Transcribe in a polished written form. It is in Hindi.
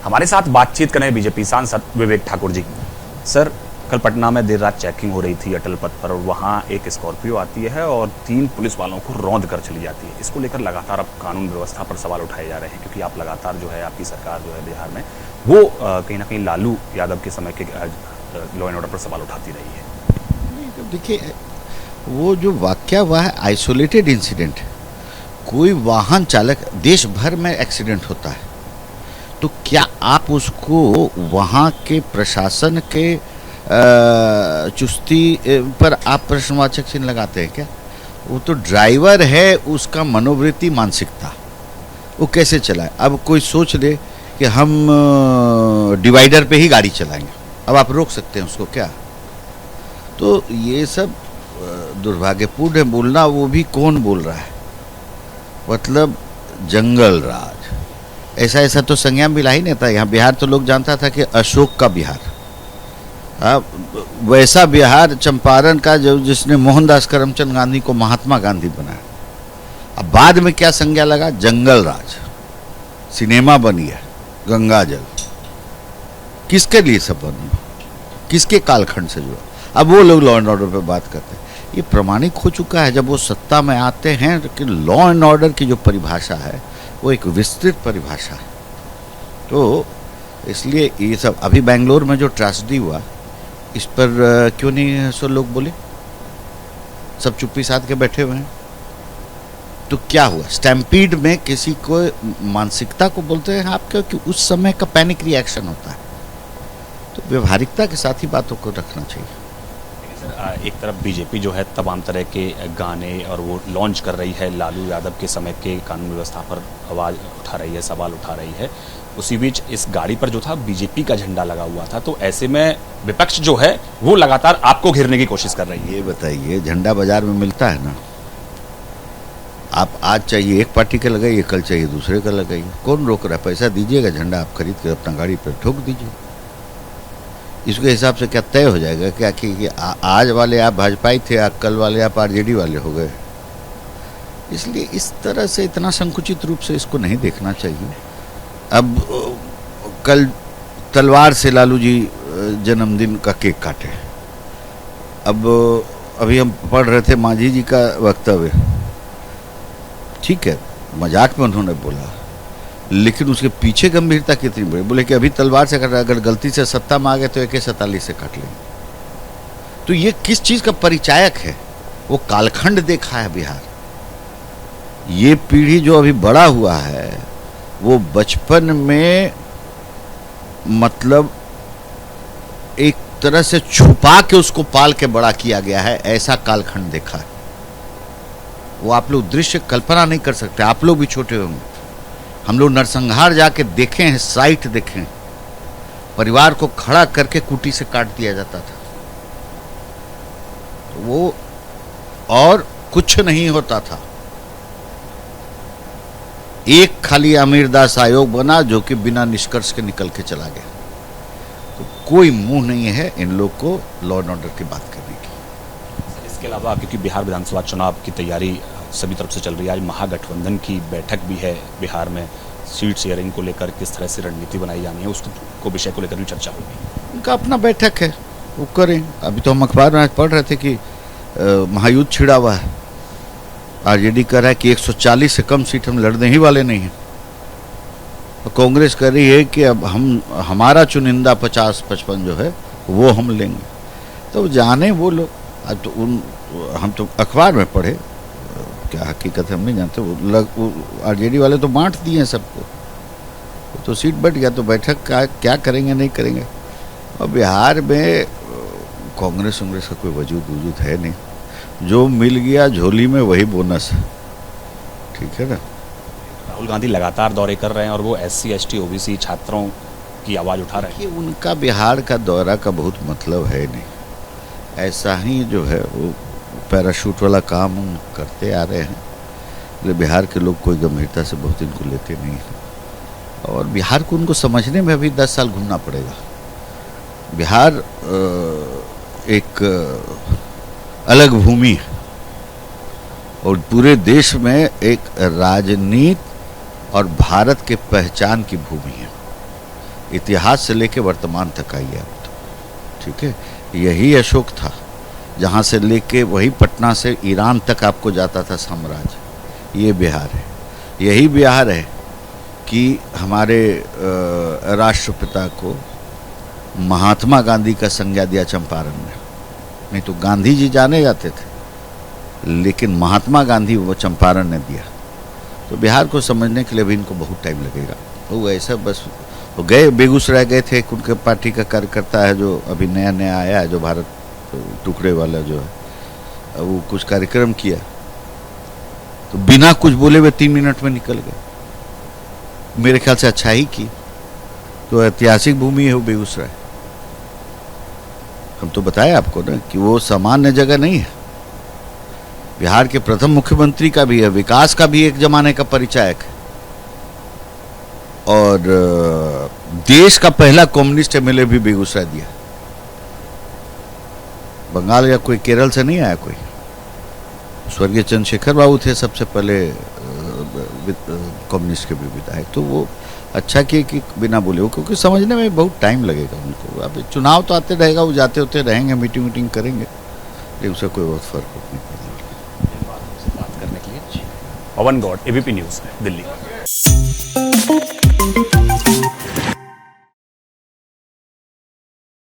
हमारे साथ बातचीत करें बीजेपी सांसद विवेक ठाकुर जी। सर, कल पटना में देर रात चेकिंग हो रही थी अटल पथ पर और वहाँ एक स्कॉर्पियो आती है और 3 पुलिस वालों को रौंद कर चली जाती है। इसको लेकर लगातार अब कानून व्यवस्था पर सवाल उठाए जा रहे हैं, क्योंकि आप लगातार जो है आपकी सरकार जो है बिहार में वो कहीं ना कहीं लालू यादव के समय के लॉ एंड ऑर्डर पर सवाल उठाती रही है। देखिए, वो जो वाकया हुआ है आइसोलेटेड इंसिडेंट है। कोई वाहन चालक, देश भर में एक्सीडेंट होता है, तो क्या आप उसको वहाँ के प्रशासन के चुस्ती पर आप प्रश्नवाचक चिन्ह लगाते हैं क्या? वो तो ड्राइवर है, उसका मनोवृत्ति, मानसिकता वो कैसे चलाए। अब कोई सोच ले कि हम डिवाइडर पे ही गाड़ी चलाएंगे, अब आप रोक सकते हैं उसको क्या? तो ये सब दुर्भाग्यपूर्ण है बोलना। वो भी कौन बोल रहा है? मतलब जंगल राज, ऐसा तो संज्ञा मिला ही नहीं था। यहाँ बिहार तो लोग जानता था कि अशोक का बिहार, वैसा बिहार चंपारण का जो जिसने मोहनदास करमचंद गांधी को महात्मा गांधी बनाया। अब बाद में क्या संज्ञा लगा? जंगल राज। सिनेमा बनी है गंगा जल, किसके लिए सब बनी, किसके कालखंड से जुड़ा? अब वो लोग लॉ एंड ऑर्डर पे बात करते हैं। ये प्रमाणिक हो चुका है जब वो सत्ता में आते हैं कि लॉ एंड ऑर्डर की जो परिभाषा है वो एक विस्तृत परिभाषा है। तो इसलिए ये सब अभी बेंगलोर में जो ट्रेजेडी हुआ, इस पर क्यों नहीं सो लोग बोले? सब चुप्पी साध के बैठे हुए हैं। तो क्या हुआ? स्टैम्पीड में किसी को मानसिकता को बोलते हैं आप, क्योंकि उस समय का पैनिक रिएक्शन होता है। तो व्यवहारिकता के साथ ही बातों को रखना चाहिए। एक तरफ बीजेपी जो है तमाम तरह के गाने और वो लॉन्च कर रही है, लालू यादव के समय के कानून व्यवस्था पर आवाज़ उठा रही है, सवाल उठा रही है। उसी बीच इस गाड़ी पर जो था बीजेपी का झंडा लगा हुआ था। तो ऐसे में विपक्ष जो है वो लगातार आपको घेरने की कोशिश कर रही है। ये बताइए, झंडा बाजार में मिलता है ना? आप आज चाहिए एक पार्टी का लगाइए, कल चाहिए दूसरे का लगाइए। कौन रोक रहा है? पैसा दीजिएगा, झंडा आप खरीद कर अपना गाड़ी पर ठोक दीजिए। इसके हिसाब से क्या तय हो जाएगा क्या कि आज वाले आप भाजपाई थे, कल वाले आप आरजेडी वाले हो गए? इसलिए इस तरह से इतना संकुचित रूप से इसको नहीं देखना चाहिए। अब कल तलवार से लालू जी जन्मदिन का केक काटे। अब अभी हम पढ़ रहे थे मांझी जी का वक्तव्य, ठीक है, मजाक में उन्होंने बोला, लेकिन उसके पीछे गंभीरता कितनी बड़ी। बोले कि अभी तलवार से काट रहा, अगर गलती से सत्ता में आ गए तो AK-47 से काट लेंगे। तो ये किस चीज का परिचायक है? वो कालखंड देखा है बिहार। ये पीढ़ी जो अभी बड़ा हुआ है वो बचपन में मतलब एक तरह से छुपा के उसको पाल के बड़ा किया गया है, ऐसा कालखंड देखा है। वो आप लोग दृश्य कल्पना नहीं कर सकते। आप लोग भी छोटे होंगे, हम लोग नरसंहार जाके देखे हैं, साइट देखे हैं। परिवार को खड़ा करके कुटी से काट दिया जाता था। वो और कुछ नहीं होता था। एक खाली आमिरदास आयोग बना जो कि बिना निष्कर्ष के निकल के चला गया। तो कोई मुंह नहीं है इन लोग को लॉ एंड ऑर्डर की बात करने की। इसके अलावा क्योंकि बिहार विधानसभा चुनाव की तैयारी सभी तरफ से चल रही है, आज महागठबंधन की बैठक भी है बिहार में। सीट शेयरिंग को लेकर किस तरह से रणनीति बनाई जानी है, उसको विषय को लेकर भी चर्चा होगी। उनका अपना बैठक है, वो करें। अभी तो हम अखबार में आज पढ़ रहे थे कि महायुद्ध छिड़ा हुआ है। आरजेडी कह रहा है कि 140 से कम सीट हम लड़ने ही वाले नहीं हैं। तो कांग्रेस कह रही है कि अब हमारा चुनिंदा 50-55 जो है वो हम लेंगे। तो जाने वो लोग। आज तो हम तो अखबार में पढ़े, क्या हकीकत है हम नहीं जानते। वो आरजेडी वाले तो बांट दिए हैं सबको, तो सीट बढ़ गया। तो बैठक का क्या करेंगे नहीं करेंगे। और बिहार में कांग्रेस का कोई वजूद है नहीं। जो मिल गया झोली में वही बोनस है, ठीक है ना। राहुल गांधी लगातार दौरे कर रहे हैं और वो SC ST OBC छात्रों की आवाज़ उठा रहे हैं। उनका बिहार का दौरा का बहुत मतलब है नहीं। ऐसा ही जो है वो पैराशूट वाला काम करते आ रहे हैं। बिहार के लोग कोई गंभीरता से बहुत इनको लेते नहीं हैं। और बिहार को उनको समझने में अभी 10 साल घूमना पड़ेगा। बिहार एक अलग भूमि है और पूरे देश में एक राजनीति और भारत के पहचान की भूमि है। इतिहास से लेके वर्तमान तक आई है अब तो, ठीक है। यही अशोक था, जहाँ से लेके वही पटना से ईरान तक आपको जाता था साम्राज्य। ये बिहार है। यही बिहार है कि हमारे राष्ट्रपिता को महात्मा गांधी का संज्ञा दिया चंपारण में। नहीं तो गांधी जी जाने जाते थे, लेकिन महात्मा गांधी वो चंपारण ने दिया। तो बिहार को समझने के लिए भी इनको बहुत टाइम लगेगा। वो ऐसा बस वो गए, बेगूसराय गए थे, उनके पार्टी का कार्यकर्ता है जो अभी नया नया आया है, जो भारत टुकड़े वाला जो है, वो कुछ कार्यक्रम किया तो बिना कुछ बोले हुए 3 मिनट में निकल गए। मेरे ख्याल से अच्छा ही की। तो ऐतिहासिक भूमि है वो बेगूसराय। हम तो बताए आपको ना कि वो सामान्य जगह नहीं है। बिहार के प्रथम मुख्यमंत्री का भी है, विकास का भी एक जमाने का परिचायक है, और देश का पहला कम्युनिस्ट एमएलए भी बेगूसराय दिया। बंगाल या कोई केरल से नहीं आया कोई। स्वर्गीय चंद्रशेखर बाबू थे सबसे पहले कम्युनिस्ट के भी विधायक। तो वो अच्छा किए कि बिना बोले हो, क्योंकि समझने में बहुत टाइम लगेगा उनको। अब चुनाव तो आते रहेगा, वो जाते होते रहेंगे, मीटिंग करेंगे, लेकिन उससे कोई बहुत फर्क नहीं पड़ने वाला। बात करने के लिए पवन गौड़, एबीपी न्यूज़, दिल्ली।